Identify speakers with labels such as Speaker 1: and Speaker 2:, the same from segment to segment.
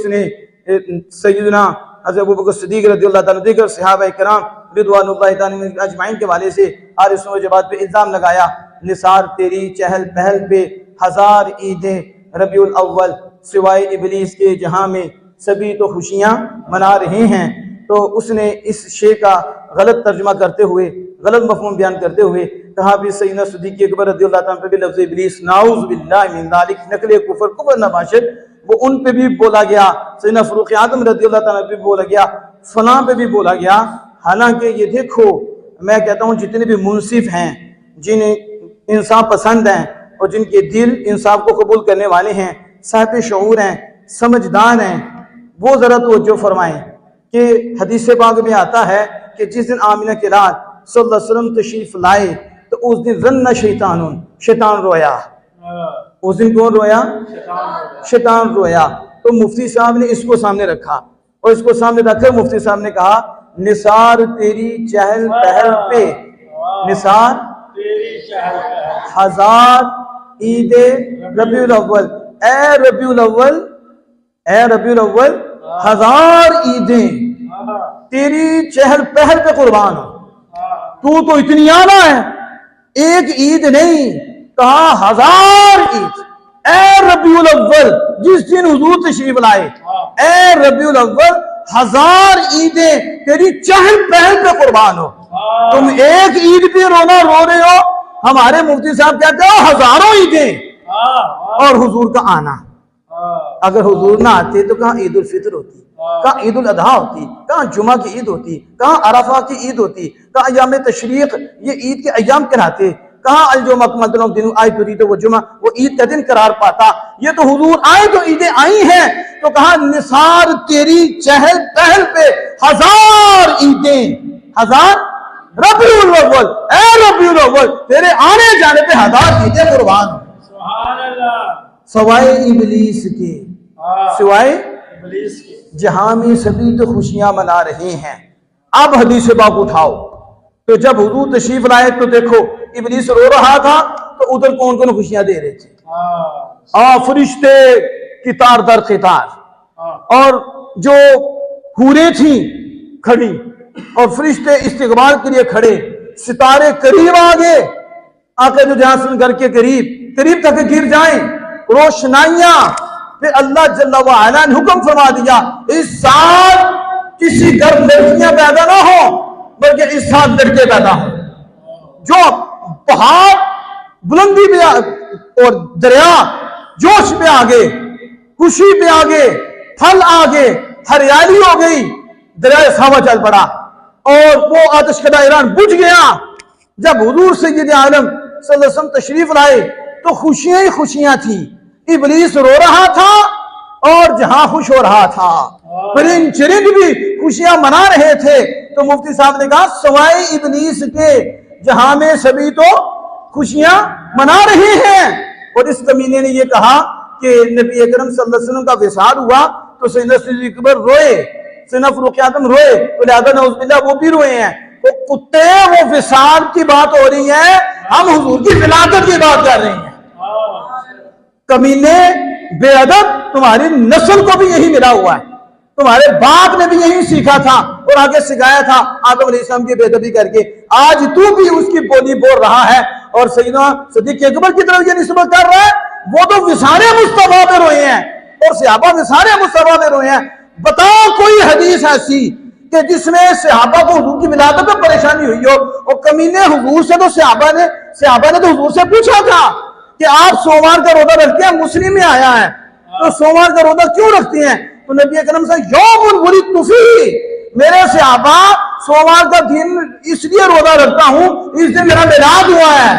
Speaker 1: उसने सैयदना हज़रत अबू बकर सिद्दीक़ रज़ियल्लाहु ताला दीगर सहाबा इकराम रिदवानुल्लाहि ताला अजमाइन के वाले से आल सुन्नत वल जमात पे इल्ज़ाम लगाया, निसार तेरी चहल पहल पे 1000 ईदें रबीउल अव्वल सिवाय इबलीस के जहां में सभी तो खुशियां मना रहे हैं। तो उसने इस शेर का गलत तर्जुमा करते हुए, गलत मफ़हूम बयान करते हुए कहा भी सैयदना सिद्दीक़ अकबर रज़ियल्लाहु ताला पे लफ्ज़ इबलीस नाऊज़ बिल्लाहि मिन ज़ालिक नक़ल कुफ़र नबाशत वो उन पे भी बोला गया, सैयदना फ़ारूक़ आज़म रज़ियल्लाहु ताला पे भी बोला गया, फलां पे भी बोला गया। हालांकि ये देखो, मैं कहता हूँ जितने भी मुनसिफ हैं, जिन इंसाफ पसंद हैं और जिनके दिल इंसाफ को कबूल करने वाले हैं, साहिब शऊर हैं, समझदार हैं, वो ज़रा तवज्जो फरमाएं कि हदीस पाक में आता है कि जिस दिन आमिना की रात सल्लल्लाहु अलैहि वसल्लम तशरीफ लाए तो उस दिन रन्ना शैतान रोया। उस दिन कौन रोया? शैतान रोया। तो मुफ्ती साहब ने इसको सामने रखा और इसको सामने रखकर मुफ्ती साहब ने कहा, निसार तेरी चहल पहल पे, निसार 1000 ईदे रबीउल अव्वल, ए रबीउल अव्वल, ए रबीउल अव्वल 1000 ईदें तेरी चहल पहल पे कुर्बान हो। तू तो इतनी आला है, एक ईद नहीं, कहा 1000 ईद। ए रबीउल अव्वल, जिस दिन हुजूर तशरीफ लाए, ए रबीउल अव्वल 1000 ईदें तेरी चहल पहल पे कुर्बान हो। तुम एक ईद पे रोना रो रहे हो, हमारे मुफ्ती साहब कहते हो हजारों ईदें और हुजूर का आना। अगर हुजूर ना आते तो कहाँ ईद उल फित्र होती, कहाँ ईद उल अधा होती, कहाँ जुमा की ईद होती, कहाँ अरफा की ईद होती, कहाँ अय्याम तशरीक ये ईद के अय्याम कहलाते, कहाँ अलजुमा अकमलतु दिन आई तो वो जुमा वो ईद का दिन करार पाता। ये तो हुजूर आए तो ईदें आई हैं, तो कहा निसार तेरी चहल पहल पे 1000 ईदें, 1000 रबीउल अव्वल, ए रबीउल अव्वल तेरे आने जाने पे 1000 ईदें कुर्बान हो। सवाए इबलीस के, सिवाय जहां में सभी तो खुशियां मना रहे हैं। अब हदीस पाक उठाओ, तो जब हुजूर तशरीफ लाए तो देखो इबलीस रो रहा था, तो उधर कौन कौन खुशियां दे रहे थे? फरिश्ते कितार दर कितार, और जो हूरें थी खड़ी और फरिश्ते इस्तिकबाल के लिए खड़े, सितारे करीब आगे आकर जो जहां घर के करीब तक गिर जाएं, रोशनाइयां, फिर अल्लाह जल्ला व अला ने हुक्म फरमा दिया इस साल किसी घर लड़कियां पैदा ना हो, बल्कि इस साल लड़के पैदा हो। जो पहाड़ बुलंदी पे और दरिया जोश पे आगे, खुशी पे आगे, फल आगे, हरियाली हो गई, दरिया सावा चल पड़ा और वो आतिशकदा ईरान बुझ गया। जब हुजूर सय्यद आलम सल्लल्लाहु अलैहि वसल्लम तशरीफ लाए तो खुशियां ही खुशियां थी। इबलीस रो रहा था और जहां खुश हो रहा था, परिंद चिरिंद भी खुशियां मना रहे थे। तो मुफ्ती साहब ने कहा सवाए इबलीस के जहां में सभी तो खुशियां मना रहे हैं। और इस कमीने ने यह कहा कि नबी अकरम सल्लल्लाहु अलैहि वसल्लम का विसाल हुआ तो सैयदना सिद्दीक़ अकबर रोए, सैयदना फ़ारूक़ आज़म रोए, तो लिहाजा नऊज़ुबिल्लाह वो भी रोए हैं। वो कुत्ते, वो विसाल की बात हो रही है, हम हुजूर की विलादत की बात कर रहे हैं। कमीने बेअदब, तुम्हारी नस्ल को भी यही मिला हुआ है, तुम्हारे बाप ने भी यही सीखा था और आगे सिखाया था आदम अलैहिस्सलाम की बेअदबी करके। आज तू भी उसकी बोली बोल रहा है और सैयदना सिद्दीक़ अकबर की तरफ ये निस्बत कर रहा है। वो तो विसारे मुस्तफा में रोए हैं और सहाबा विसारे मुस्तफा में रोए हैं। बताओ कोई हदीस ऐसी कि जिसमें सहाबा को हुजूर की विलादत में परेशानी हुई हो। और कमीने हुजूर से तो सहाबा ने तो हुजूर से पूछा था कि आप सोमवार का रोजा रखते हैं, मुस्लिम में आया है, तो सोमवार का रोजा क्यों रखते हैं? तो नबी अकरम से यौमुन वुलिदतु फीह, मेरे सहाबा सोमवार का दिन इसलिए रोजा रखता हूं, इस दिन मेरा मिलाद हुआ है,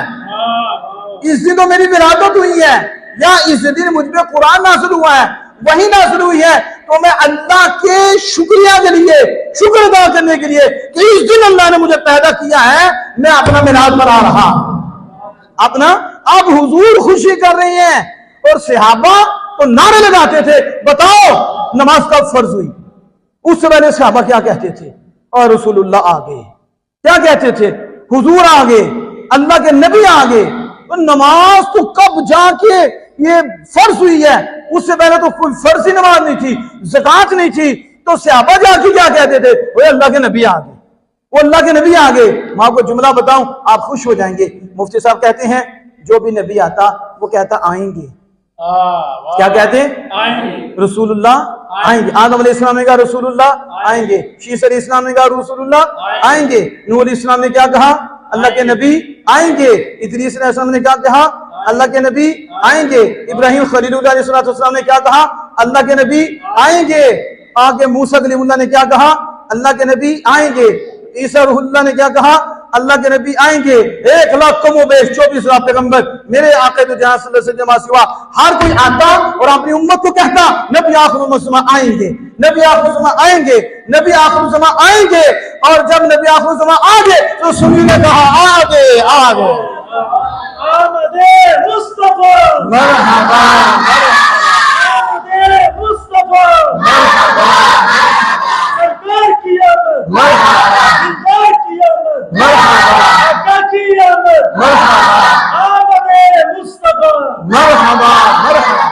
Speaker 1: इस दिन तो मेरी विलादत हुई है, या इस दिन मुझ पे कुरान नाज़िल हुआ है, वही नाज़िल हुई है। तो मैं अल्लाह के शुक्रिया के लिए, शुक्र अदा करने के लिए कि इस दिन अल्लाह ने मुझे पैदा किया है, मैं अपना मिलाद मना रहा अपना। अब हुजूर खुशी कर रहे हैं और सहाबा तो नारे लगाते थे। बताओ नमाज कब फर्ज हुई? उससे पहले सहाबा क्या कहते थे? और रसूलुल्लाह आ गए, क्या कहते थे? हुजूर आ गए, अल्लाह के नबी आ गए। तो नमाज तो कब जाके ये फर्ज हुई है? उससे पहले तो कोई फर्जी नमाज नहीं थी, ज़कात नहीं थी, तो सहाबा जाके क्या कहते थे, वो अल्लाह के नबी आ गए, वो अल्लाह के नबी आ गए। मैं आपको जुमला बताऊं, आप खुश हो जाएंगे। मुफ्ती साहब कहते हैं जो भी नबी आता वो कहता आएंगे। क्या कहते हैं? आएंगे। रसूलुल्लाह आएंगे। आदम अलैहिस्सलाम ने कहा रसूलुल्लाह आएंगे। शीस अलैहिस्सलाम ने कहा रसूलुल्लाह आएंगे। नूह अलैहिस्सलाम ने क्या कहा? अल्लाह के नबी आएंगे। इदरीस अलैहिस्सलाम ने क्या कहा? अल्लाह के नबी आएंगे। इब्राहिम खलीलुल्लाह अलैहिस्सलाम ने क्या कहा? अल्लाह के नबी आएंगे। आगे मूसा कलीमुल्लाह ने क्या कहा? अल्लाह के नबी आएंगे। ईसा रूहुल्लाह ने क्या कहा? अल्लाह के नबी आएंगे। 1 लाख कमो बेश 24 लाख पैगंबर मेरे आक़िद जहां सल्लल्लाहु अलैहि वसल्लम सिवा हर कोई आता और अपनी उम्मत को कहता नबी आखिरुल ज़मान आएंगे, नबी आखिरुल ज़मान आएंगे, नबी आखिरुल ज़मान आएंगे। और जब नबी आखिरुल ज़मान आ गए तो सुन्नी ने कहा आ गए, आ गए। आमदे मुस्तफा मरहबा, आमदे मुस्तफा मरहबा, सरकार की आमद मरहबा, सरकार की आमद मरहबा, सरकार की आमद मरहबा, आमदे मुस्तफा मरहबा मरहबा।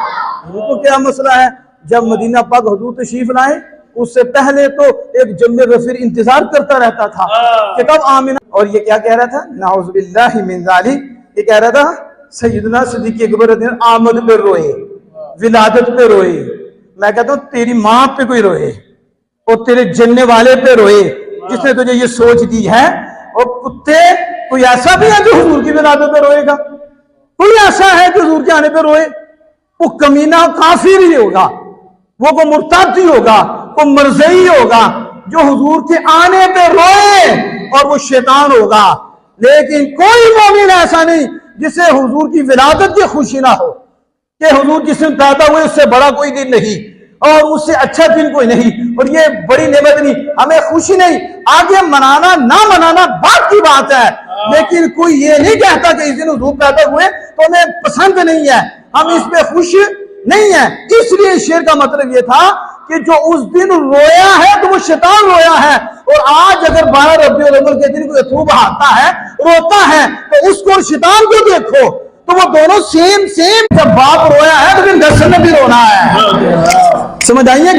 Speaker 1: वो क्या मसला है? जब मदीना पाक हुजूर तशरीफ लाए उससे पहले तो एक जम्मे गफीर इंतजार करता रहता था कि कब आमिना। और ये क्या कह रहा था? नाउज़ु बिल्लाहि मिन ज़ालिक। ये कह रहा था सैयदना सिद्दीक़ अकबर आमद पे रोए, विलादत पे रोए। मैं कहता हूँ तेरी माँ पे कोई रोए और तेरे जन्ने वाले पे रोए जिसने तुझे ये सोच दी है। और कुत्ते कोई ऐसा भी है जो हुजूर की विलादत पे रोएगा? कोई ऐसा है जो हुजूर के आने पे रोए? वो कमीना काफिर ही होगा, वो को मुर्तद ही होगा, वो मरज़ई होगा जो हुजूर के आने पे रोए, और वो शैतान होगा। लेकिन कोई मोमिन ऐसा नहीं जिसे हुजूर की विलादत की खुशी ना हो कि हुजूर जिसमें पैदा हुए उससे बड़ा कोई दिन नहीं और उससे अच्छा दिन कोई नहीं, और ये बड़ी नेमत नहीं, हमें खुशी नहीं। आगे मनाना ना मनाना बात की बात है, लेकिन कोई ये नहीं कहता कि इस दिन हुजूर पैदा हुए तो हमें पसंद नहीं है, हम इस पे खुश नहीं है। इसलिए शेर का मतलब ये था कि जो उस दिन रोया है तो वो शैतान रोया है। और आज अगर 12 रबीउल अव्वल के दिन कोई अथरू बहाता है, रोता है, तो उसको और शैतान को देखो तो वो दोनों सेम। जब बाप रोया है तो फिर दर्शन में भी रोना है। समझ आइए।